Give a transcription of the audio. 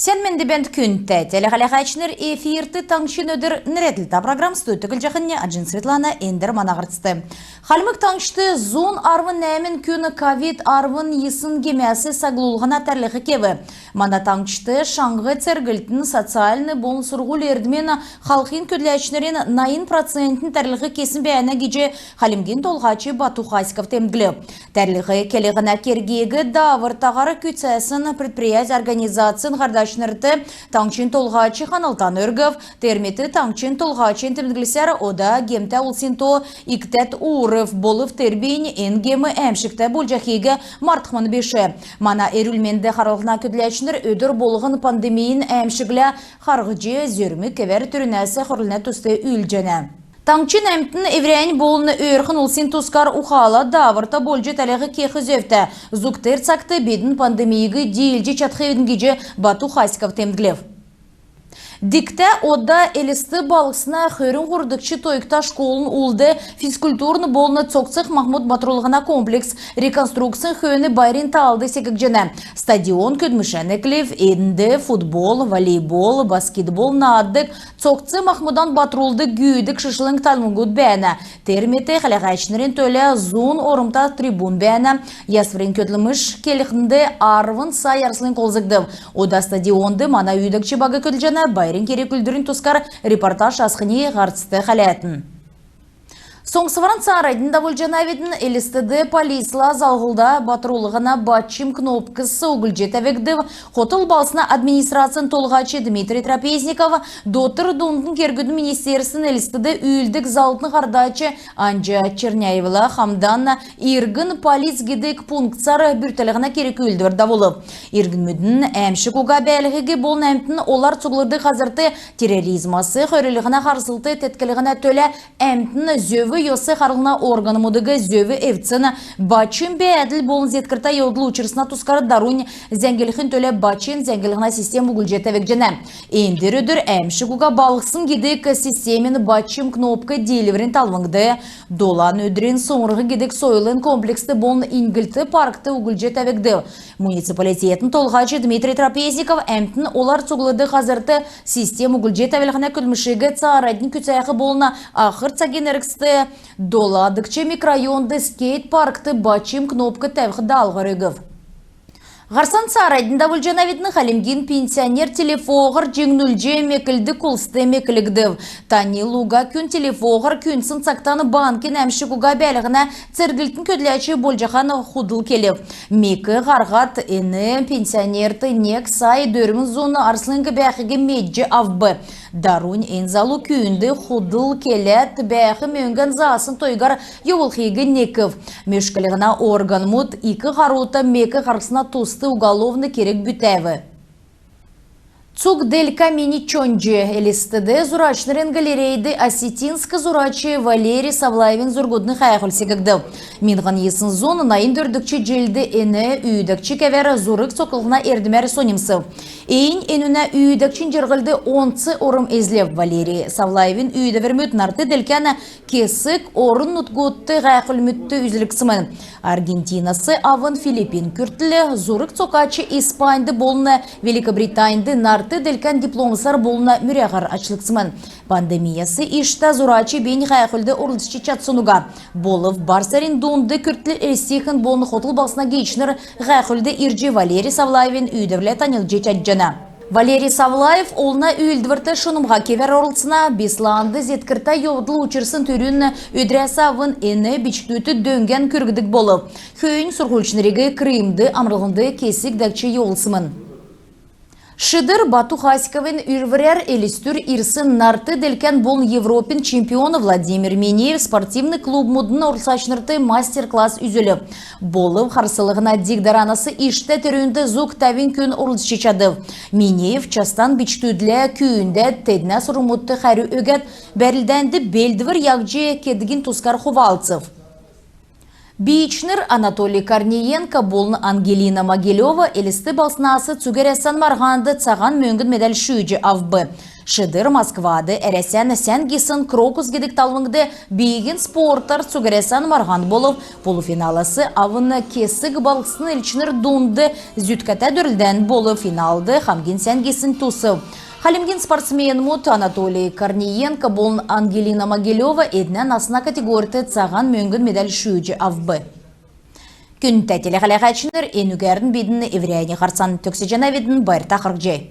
Sen mendebent künte, telegalagaçnır efirti tаңшын ödür neredilta program stütükül жақынне Ajin Svetlana Ender manağırtısты. Halmık tаңшты zon arvın nämin күні COVID arvın yısın gemesi saglulğına tərliği kevi. Mana tаңшты şangı çergiltin soциальны bon surgul erdmen halkın ködləçnərin 9% tərliği kesin bəyana gece halimgin tolğaçı Batu Xaskov temgili. Tərliği keliğine kergegi davır tağarı kütsəsin предприятие организациян qardaş Tаңшын толғачы Ханалтан Өргов, терметі Таңшын толғачын темдігілсер ода гемті ұлсинто иктет урыв болып тербейін енгемі әмшікті болжақеге мартықманы беші. Мана әрілменді қаралғына көділәчінір өдір болығын пандемийін әмшіглі қарғыжы зөрімі кевер түрінәсі құрылына түсті үлжені. Таңчын әмтін еврейн болыны өрхін ұлсин тускар ұқала давырта болжы тәліғі кеқі зөфті. Зуктер цақты бедін пандемийгі дейлжі чатқевін геже Бату Хасков темділев. Дикте ода элисті балықсына хөрін ғұрдықчы тойықта школын улды физкультурны болыны цоқцық Махмуд Батрулғына комплекс реконструкциян хөні байрин талды секік жені. Стадион көдмішәні клев, енді футбол, волейбол, баскетбол наддық, цоқцы Махмудан Батрулды гүйдік шышылың талмугуд бәні. Терметі қалағайшынырын төлі зон орымта трибун бәні. Ясврин көтліміш келіқінді арвын сай арсылын қолзықды. Ода стадионды мана үйдікчі бағы көтілжені байрин керек үлдірін тұскар репортаж асқыне ғартысты қалайтын. Соңсываран сарайдың давылжанаветін элістіді полисла залғылда батырулығына батчым кнопкасы угілжет әвекді хотыл балсына администрациян толғачы Дмитрий Трапезников дотыр дундың кергідің министерсін элістіді үйілдік залтын қардачы Анжа Черняевла хамдан иргін полис гедек пунктсары бүртілігіна керек үйілдір давылы. Иргін мүдін әмші көға бәлігі болын әмтін олар цуғылырды қазірті терроризмасы қөрілігіна қарсылты теткілігіна төлі әмтін зөві Йосы қарылына органы мұдығы зөві әвціні бачын бәділ болын зеткірта еудлы учырсына тұскары даруын зәңгеліхін төлі бачын зәңгеліғына систем бұғыл жетәвек жіне. Эндер өдір әмші күға балықсын кедек системін бачын кнопка дейліверін талвыңды. Долан өдірін соңырғы кедек сойлын комплексті болын ингілті паркты ұғыл жетәвекді. Муниципалитетін толғачы Дмитрий Трапезников әмтін олар цуғылыды қазірті систем ұғыл жетәвеліғіне күлмішігі царайдың күтсаяқы болына ақыр цаген әріксті доладықчы микрорайонды скейт-паркты бачым кнопка тәвқі далғырығып. Ғарсан сарайдында вұлжанавитні қалемген пенсионер телефоғыр жеңнүлже мекілді құлсты мекілігді. Тани луға күн телефоғыр күнсін сақтаны банкен әмші күға бәліғіна цергілтін көдләчі болжақан худыл келіп. Мекі ғарғат әні пенсионерді нек сай дөрімін зоны арсылыңғы бәқіге меджі авбы. Дарун энзалу күйінді худыл келет бәқі мөңгін засын тойғар еуылхигі неків. Мешкілігіна орган мұд икі ғаруты мекі ғарсына тұсты уголовны керек бүтәві. Цук дель камени чонджи элистыды зурачнырын галерейды осетинскі зурачы Валерий Савлаевин зургудны хайхыл сегігді. Минған есын зоны найын дөрдікчі желді әні үйдікчі кәвәрі зурық соқылғына ердімәрі сонимсы. Эйін әнуна үйдікчін жырғылды онцы орым әзлев Валерий Савлаевин үйді вермөт нарты делкәні кесік орын нұтгутты ғайқыл мүтті үзіліксімін. Аргентинасы авын Филиппин күртілі зурық соқачы Испанды болны Великобританды нарты делкен дипломысар болына мүрәғар ачлықсымын. Пандемиясы ішта зурачы бейін ғайқылды орылдышчы чатсынуға. Болов барсарин донды күртлі әрестейхін болны хотыл басына гейшныр ғайқылды ирджи Валерий Савлаевин үйдірлі таныл жетәджіні. Валерий Савлаев олна үйілдівірті шынымға кевер орылсына Бесланды зеткірта еудлы учырсын түрін өдрәсавын әні бичтүйті дөнген күргідік болып. Хүйін сұрғылшынырегі Крымды амрылғынды кесік дәкчі еуылсымын. Шыдыр Бату Хасковин үрвірер элистүр ирсын нарты делкен болн Европин чемпионы Владимир Минеев спортивный клуб мудын орсачнырты мастер-класс үзілі. Болып харсылығына дигдаранасы ішті түрінді зук тәвин күн орылшычады. Минеев частан бичтүдлі күйінде тедіне сұрымутты қәрі өгет бәрілдәнді белдівір яғжы кедігін тұскар хувалцев. Бичнер Анатолий Корниенко болны Ангелина Могилева элисті балсынасы цугерессан марғанды цаған мөңгін медаль шүйджі авбы. Шыдыр Москвады әресен сән гисын крокус гедік талвыңды бейгін спорттар цугерессан марған болып, полуфиналысы авыны кесік балқсын елчінір дунды зүтката дүрілден болып финалды хамгин сән гисын тусы. Халимгин спортсмен мут Анатолий Корниенко болын Ангелина Могилева едінен асына категорияты цаған мөңгін медаль шүйджі авбы. Күн тәтелі қалағачыныр енугердің бедіні еврейіне қарсан төксі жана ведін байырта қырық жай.